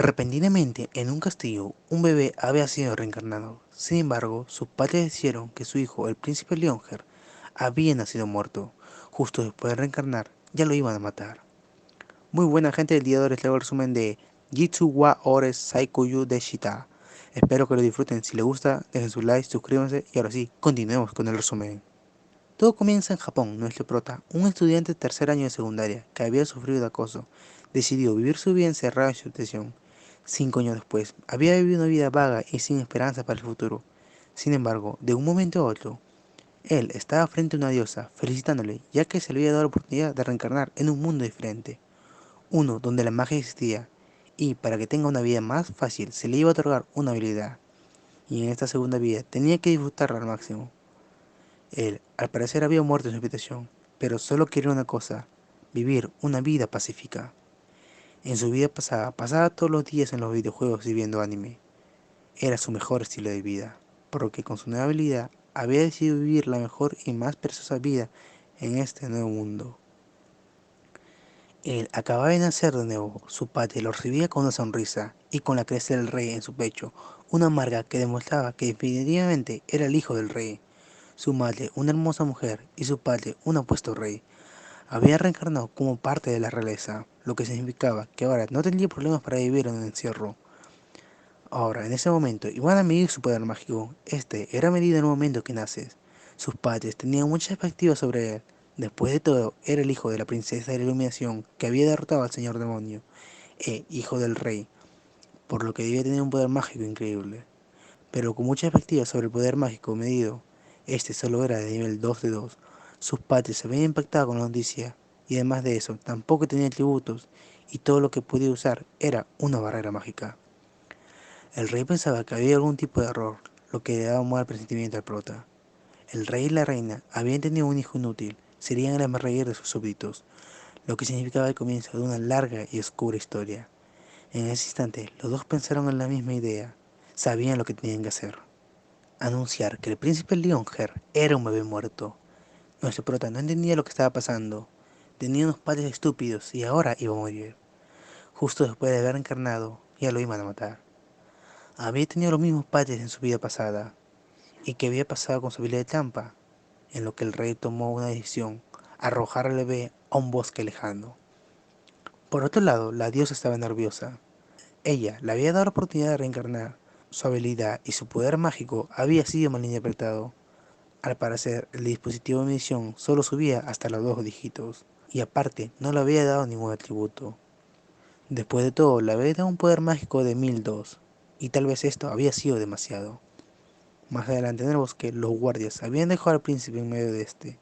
Repentinamente, en un castillo, un bebé había sido reencarnado. Sin embargo, sus padres dijeron que su hijo, el príncipe Leonger, había nacido muerto. Justo después de reencarnar, ya lo iban a matar. Muy buena gente, el día de hoy les traigo el resumen de Jitsu wa Ores Saikuyu de Shita. Espero que lo disfruten. Si les gusta, dejen su like, suscríbanse y ahora sí, continuemos con el resumen. Todo comienza en Japón. Nuestro prota, un estudiante de tercer año de secundaria que había sufrido de acoso, decidió vivir su vida encerrado en su habitación. 5 años después, había vivido una vida vaga y sin esperanza para el futuro. Sin embargo, de un momento a otro, él estaba frente a una diosa, felicitándole, ya que se le había dado la oportunidad de reencarnar en un mundo diferente, uno donde la magia existía, y para que tenga una vida más fácil se le iba a otorgar una habilidad, y en esta segunda vida tenía que disfrutarla al máximo. Él, al parecer, había muerto en su habitación, pero solo quería una cosa: vivir una vida pacífica. En su vida pasada, pasaba todos los días en los videojuegos y viendo anime. Era su mejor estilo de vida, por lo que con su nueva habilidad había decidido vivir la mejor y más preciosa vida en este nuevo mundo. Él acababa de nacer de nuevo, su padre lo recibía con una sonrisa y con la cresta del rey en su pecho, una marca que demostraba que definitivamente era el hijo del rey. Su madre, una hermosa mujer, y su padre, un apuesto rey. Había reencarnado como parte de la realeza, lo que significaba que ahora no tendría problemas para vivir en un encierro. Ahora, en ese momento, iban a medir su poder mágico. Este era medido en el momento que naces. Sus padres tenían muchas expectativas sobre él. Después de todo, era el hijo de la princesa de la iluminación que había derrotado al señor demonio, e hijo del rey, por lo que debía tener un poder mágico increíble. Pero con muchas expectativas sobre el poder mágico medido, este solo era de nivel 2 de 2. Sus padres se habían impactado con la noticia, y además de eso, tampoco tenía atributos, y todo lo que podía usar era una barrera mágica. El rey pensaba que había algún tipo de error, lo que le daba un mal presentimiento al prota. El rey y la reina habían tenido un hijo inútil, serían el reír de sus súbditos, lo que significaba el comienzo de una larga y oscura historia. En ese instante, los dos pensaron en la misma idea, sabían lo que tenían que hacer: anunciar que el príncipe Leonger era un bebé muerto. Nuestro prota no entendía lo que estaba pasando, tenía unos padres estúpidos y ahora iba a morir. Justo después de haber encarnado, ya lo iban a matar. Había tenido los mismos padres en su vida pasada. ¿Y qué había pasado con su habilidad de trampa? En lo que el rey tomó una decisión: arrojar al bebé a un bosque lejano. Por otro lado, la diosa estaba nerviosa. Ella le había dado la oportunidad de reencarnar. Su habilidad y su poder mágico había sido malinterpretado. Al parecer, el dispositivo de medición solo subía hasta los 2 dígitos, y aparte no le había dado ningún atributo. Después de todo, le había dado un poder mágico de 1002, y tal vez esto había sido demasiado. Más adelante en el bosque, los guardias habían dejado al príncipe en medio de este,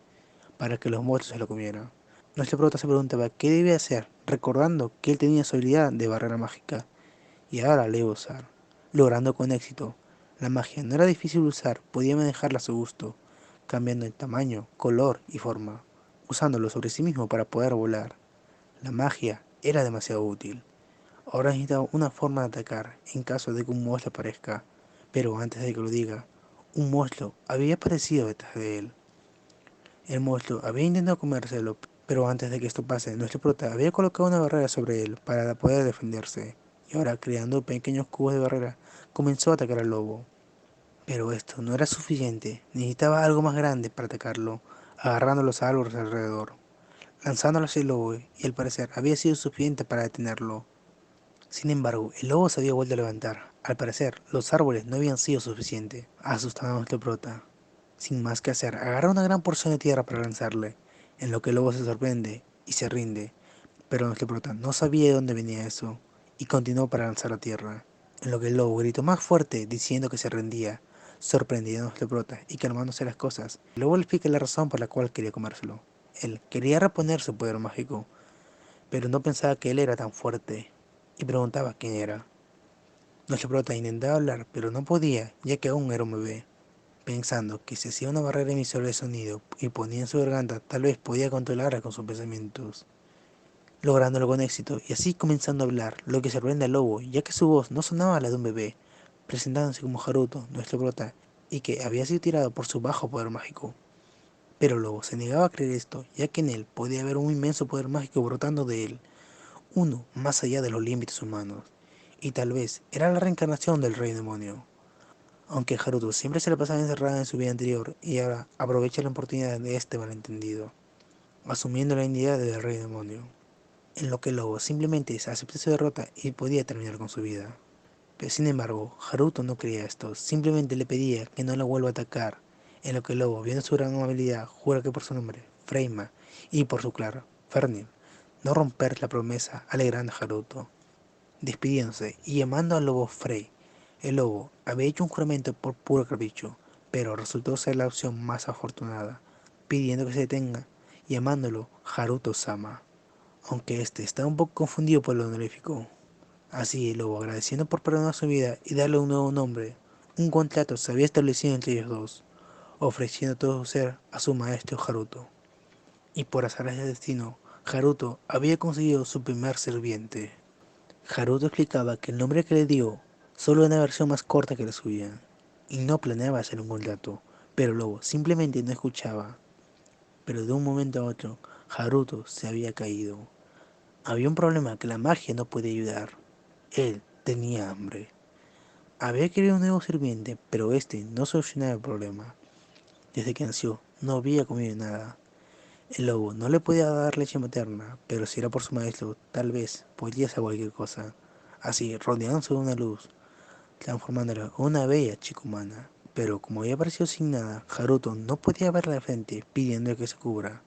para que los muertos se lo comieran. Nuestro prota se preguntaba qué debía hacer, recordando que él tenía su habilidad de barrera mágica, y ahora la iba a usar, logrando con éxito. La magia no era difícil de usar, podía manejarla a su gusto, cambiando el tamaño, color y forma, usándolo sobre sí mismo para poder volar. La magia era demasiado útil. Ahora necesitaba una forma de atacar en caso de que un monstruo aparezca, pero antes de que lo diga, un monstruo había aparecido detrás de él. El monstruo había intentado comérselo, pero antes de que esto pase, nuestro prota había colocado una barrera sobre él para poder defenderse, y ahora, creando pequeños cubos de barrera, comenzó a atacar al lobo. Pero esto no era suficiente, necesitaba algo más grande para atacarlo, agarrando los árboles alrededor, lanzándolo hacia el lobo, y al parecer había sido suficiente para detenerlo. Sin embargo, el lobo se había vuelto a levantar. Al parecer, los árboles no habían sido suficientes, asustando a nuestro prota. Sin más que hacer, agarra una gran porción de tierra para lanzarle, en lo que el lobo se sorprende y se rinde, pero nuestro prota no sabía de dónde venía eso, y continuó para lanzar la tierra, en lo que el lobo gritó más fuerte diciendo que se rendía, sorprendido a nuestro prota y calmándose las cosas. El lobo le explica la razón por la cual quería comérselo. Él quería reponer su poder mágico, pero no pensaba que él era tan fuerte, y preguntaba quién era. Nuestro prota intentaba hablar, pero no podía, ya que aún era un bebé, pensando que si hacía una barrera emisora de sonido y ponía en su garganta, tal vez podía controlarla con sus pensamientos, lográndolo con éxito y así comenzando a hablar, lo que sorprende al lobo, ya que su voz no sonaba a la de un bebé, presentándose como Haruto, nuestro prota, y que había sido tirado por su bajo poder mágico. Pero el lobo se negaba a creer esto, ya que en él podía haber un inmenso poder mágico brotando de él, uno más allá de los límites humanos, y tal vez era la reencarnación del rey demonio. Aunque Haruto siempre se la pasaba encerrada en su vida anterior y ahora aprovecha la oportunidad de este malentendido, asumiendo la identidad del rey demonio, en lo que el lobo simplemente aceptó su derrota y podía terminar con su vida. Pero sin embargo, Haruto no creía esto, simplemente le pedía que no la vuelva a atacar, en lo que el lobo, viendo su gran amabilidad, jura que por su nombre, Freima, y por su claro, Fernir, no romper la promesa, alegrando a Haruto, despidiéndose y llamando al lobo Frey. El lobo había hecho un juramento por puro capricho, pero resultó ser la opción más afortunada, pidiendo que se detenga, llamándolo Haruto-sama, aunque este estaba un poco confundido por lo honorífico. Así el lobo, agradeciendo por perdonar su vida y darle un nuevo nombre, un contrato se había establecido entre ellos dos, ofreciendo todo su ser a su maestro Haruto. Y por azares del destino, Haruto había conseguido su primer sirviente. Haruto explicaba que el nombre que le dio solo era una versión más corta que la suya, y no planeaba hacer un contrato, pero el lobo simplemente no escuchaba. Pero de un momento a otro, Haruto se había caído. Había un problema que la magia no podía ayudar. Él tenía hambre. Había querido un nuevo sirviente, pero este no solucionaba el problema. Desde que nació, no había comido nada. El lobo no le podía dar leche materna, pero si era por su maestro, tal vez podría hacer cualquier cosa. Así, rodeándose de una luz, transformándola en una bella chica humana. Pero como había aparecido sin nada, Haruto no podía verla de frente, pidiendo que se cubra.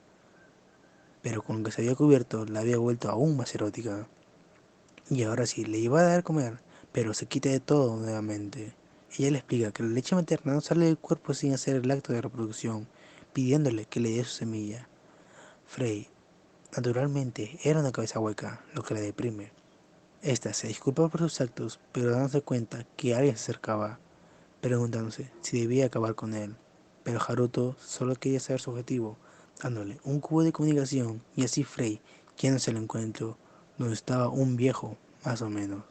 Pero con lo que se había cubierto, la había vuelto aún más erótica. Y ahora sí, le iba a dar a comer, pero se quita de todo nuevamente. Ella le explica que la leche materna no sale del cuerpo sin hacer el acto de reproducción, pidiéndole que le dé su semilla. Frey, naturalmente, era una cabeza hueca, lo que la deprime. Esta se disculpa por sus actos, pero dándose cuenta que alguien se acercaba, preguntándose si debía acabar con él. Pero Haruto solo quería saber su objetivo, dándole un cubo de comunicación y así Frey, yéndose al encuentro, donde estaba un viejo, más o menos.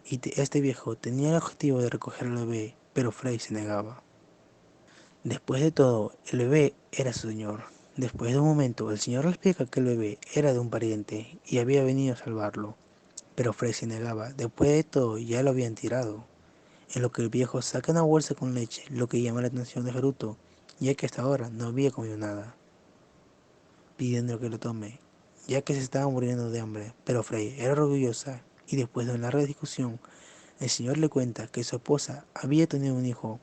Y este viejo tenía el objetivo de recoger al bebé, pero Frey se negaba. Después de todo, el bebé era su señor. Después de un momento, el señor le explica que el bebé era de un pariente y había venido a salvarlo, pero Frey se negaba. Después de todo, ya lo habían tirado. En lo que el viejo saca una bolsa con leche, lo que llama la atención de Haruto, ya que hasta ahora no había comido nada, pidiendo que lo tome, ya que se estaba muriendo de hambre, pero Frey era orgullosa y después de una larga discusión, el señor le cuenta que su esposa había tenido un hijo,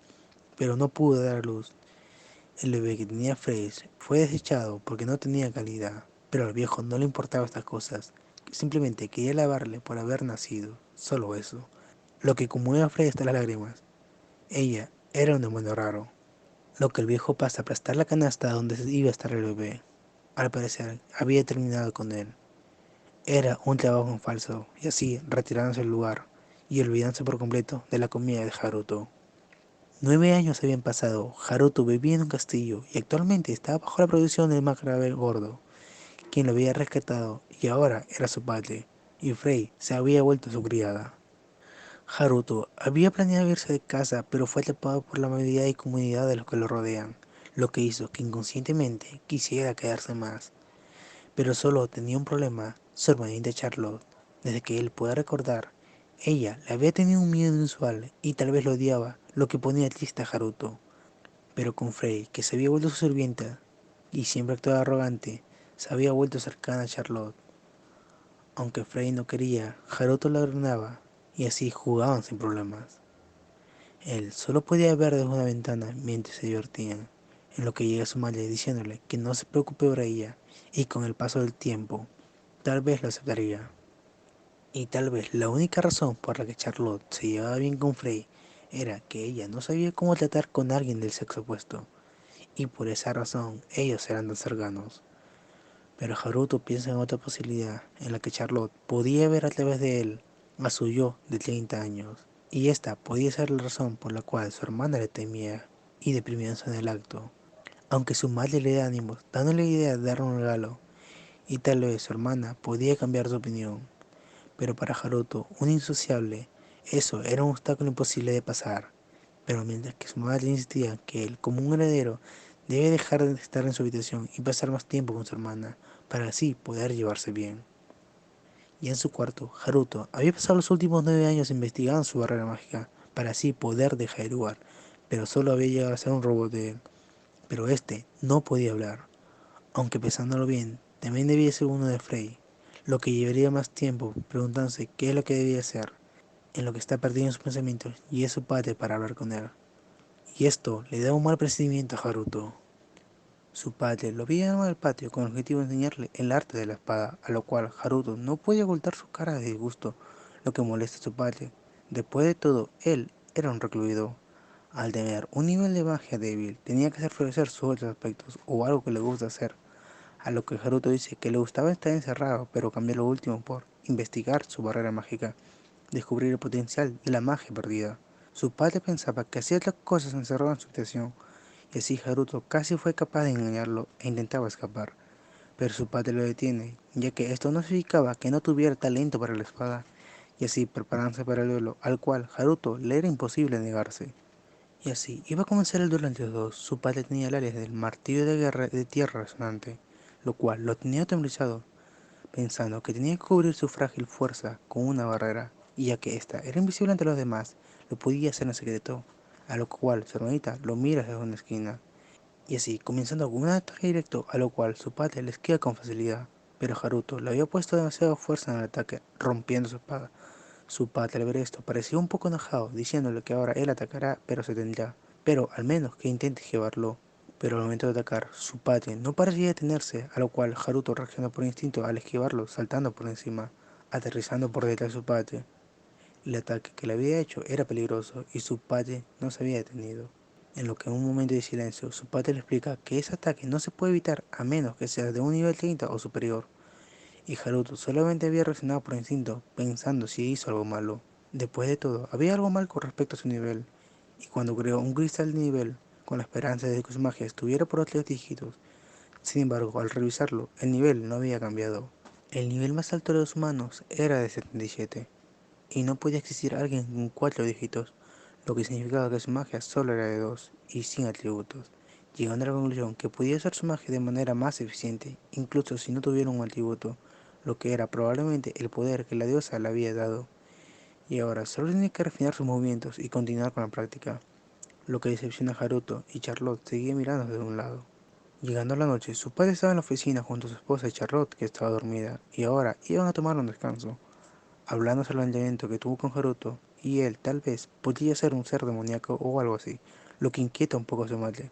pero no pudo dar a luz. El bebé que tenía Frey fue desechado porque no tenía calidad, pero al viejo no le importaba estas cosas, simplemente quería lavarle por haber nacido, solo eso. Lo que conmueve a Frey hasta las lágrimas. Ella era un demonio raro. Lo que el viejo pasa a aplastar la canasta donde iba a estar el bebé. Al parecer, había terminado con él. Era un trabajo en falso, y así retirándose del lugar, y olvidándose por completo de la comida de Haruto. 9 años habían pasado, Haruto vivía en un castillo, y actualmente estaba bajo la producción del Macrabel Gordo, quien lo había rescatado, y ahora era su padre, y Frey se había vuelto su criada. Haruto había planeado irse de casa, pero fue atrapado por la amabilidad y comunidad de los que lo rodean, lo que hizo que inconscientemente quisiera quedarse más. Pero solo tenía un problema, su hermanita Charlotte. Desde que él pueda recordar, ella le había tenido un miedo inusual y tal vez lo odiaba, lo que ponía triste a Haruto. Pero con Frey, que se había vuelto su sirvienta y siempre actuaba arrogante, se había vuelto cercana a Charlotte. Aunque Frey no quería, Haruto la ordenaba y así jugaban sin problemas. Él solo podía ver desde una ventana mientras se divertían, en lo que llega su madre diciéndole que no se preocupe por ella y con el paso del tiempo tal vez lo aceptaría. Y tal vez la única razón por la que Charlotte se llevaba bien con Frey era que ella no sabía cómo tratar con alguien del sexo opuesto, y por esa razón ellos eran tan cercanos. Pero Haruto piensa en otra posibilidad, en la que Charlotte podía ver a través de él a su yo de 30 años, y esta podía ser la razón por la cual su hermana le temía y deprimiéndose en el acto, aunque su madre le da ánimos, dándole la idea de darle un regalo, y tal vez su hermana podía cambiar su opinión. Pero para Haruto, un insociable, eso era un obstáculo imposible de pasar. Pero mientras que su madre insistía que él, como un heredero, debe dejar de estar en su habitación y pasar más tiempo con su hermana, para así poder llevarse bien. Y en su cuarto, Haruto había pasado los últimos 9 años investigando su barrera mágica, para así poder dejar el lugar, pero solo había llegado a ser un robot de él. Pero este no podía hablar, aunque pensándolo bien, también debía ser uno de Frey, lo que llevaría más tiempo preguntándose qué es lo que debía hacer, en lo que está perdido en sus pensamientos, y es su padre para hablar con él. Y esto le da un mal presentimiento a Haruto. Su padre lo había llamado al patio con el objetivo de enseñarle el arte de la espada, a lo cual Haruto no podía ocultar su cara de disgusto, lo que molesta a su padre. Después de todo, él era un recluido. Al tener un nivel de magia débil, tenía que hacer florecer sus otros aspectos, o algo que le gusta hacer, a lo que Haruto dice que le gustaba estar encerrado, pero cambió lo último por investigar su barrera mágica, descubrir el potencial de la magia perdida. Su padre pensaba que ciertas cosas encerraban su atención, y así Haruto casi fue capaz de engañarlo e intentaba escapar, pero su padre lo detiene, ya que esto no significaba que no tuviera talento para la espada, y así preparándose para el duelo, al cual Haruto le era imposible negarse. Y así, iba a comenzar el duelo entre los dos. Su padre tenía el alias del martillo de guerra de tierra resonante, lo cual lo tenía atemorizado, pensando que tenía que cubrir su frágil fuerza con una barrera, y ya que ésta era invisible ante los demás, lo podía hacer en secreto, a lo cual su hermanita lo mira desde una esquina, y así comenzando con un ataque directo, a lo cual su padre le esquiva con facilidad, pero Haruto le había puesto demasiada fuerza en el ataque, rompiendo su espada. Su padre al ver esto parecía un poco enojado, diciéndole que ahora él atacará, pero se tendrá, pero al menos que intente llevarlo. Pero al momento de atacar, su padre no parecía detenerse, a lo cual Haruto reaccionó por instinto al esquivarlo, saltando por encima, aterrizando por detrás de su padre. El ataque que le había hecho era peligroso y su padre no se había detenido. En lo que en un momento de silencio, su padre le explica que ese ataque no se puede evitar a menos que sea de un nivel 30 o superior, y Haruto solamente había reaccionado por instinto, pensando si hizo algo malo. Después de todo, había algo mal con respecto a su nivel, y cuando creó un cristal de nivel, con la esperanza de que su magia estuviera por otros dígitos, sin embargo, al revisarlo, el nivel no había cambiado. El nivel más alto de los humanos era de 77, y no podía existir alguien con 4 dígitos, lo que significaba que su magia solo era de 2 y sin atributos, llegando a la conclusión que podía usar su magia de manera más eficiente, incluso si no tuviera un atributo, lo que era probablemente el poder que la diosa le había dado, y ahora solo tenía que refinar sus movimientos y continuar con la práctica, lo que decepciona a Haruto, y Charlotte seguía mirando desde un lado. Llegando a la noche, su padre estaba en la oficina junto a su esposa y Charlotte, que estaba dormida, y ahora iban a tomar un descanso, hablando sobre el entrenamiento que tuvo con Haruto, y él tal vez podría ser un ser demoníaco o algo así, lo que inquieta un poco a su madre.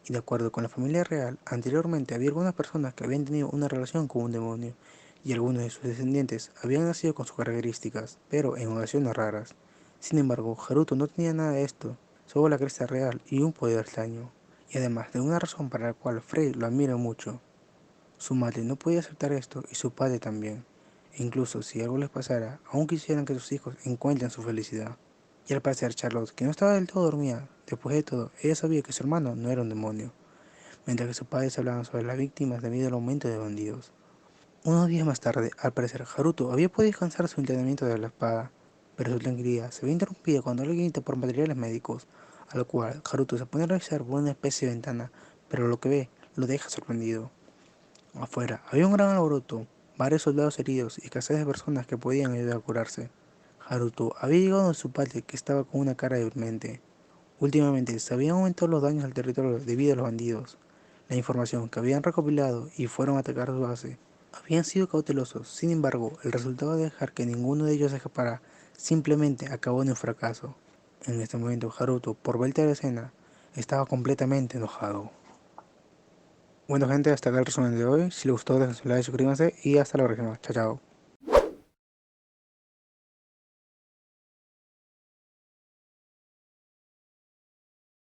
Y de acuerdo con la familia real, anteriormente había algunas personas que habían tenido una relación con un demonio, y algunos de sus descendientes habían nacido con sus características, pero en ocasiones raras. Sin embargo, Haruto no tenía nada de esto, solo la cresta real y un poder extraño, y además de una razón para la cual Frey lo admira mucho. Su madre no podía aceptar esto y su padre también. E incluso si algo les pasara, aún quisieran que sus hijos encuentren su felicidad. Y al parecer Charlotte, que no estaba del todo dormida, después de todo, ella sabía que su hermano no era un demonio, mientras que sus padres hablaban sobre las víctimas debido al aumento de bandidos. Unos días más tarde, al parecer Haruto había podido descansar su entrenamiento de la espada, pero su tranquilidad se ve interrumpida cuando alguien grita por materiales médicos, a lo cual Haruto se pone a revisar por una especie de ventana, pero lo que ve lo deja sorprendido. Afuera había un gran alboroto, varios soldados heridos y escasez de personas que podían ayudar a curarse. Haruto había llegado a su padre que estaba con una cara deprimente. Últimamente se habían aumentado los daños al territorio debido a los bandidos. La información que habían recopilado y fueron a atacar su base habían sido cautelosos, sin embargo, el resultado de dejar que ninguno de ellos escapara simplemente acabó en un fracaso. En este momento, Haruto, por vuelta a la escena, estaba completamente enojado. Bueno gente, hasta acá el resumen de hoy. Si les gustó, dejen su like, suscríbanse y hasta la próxima. Chao, chao.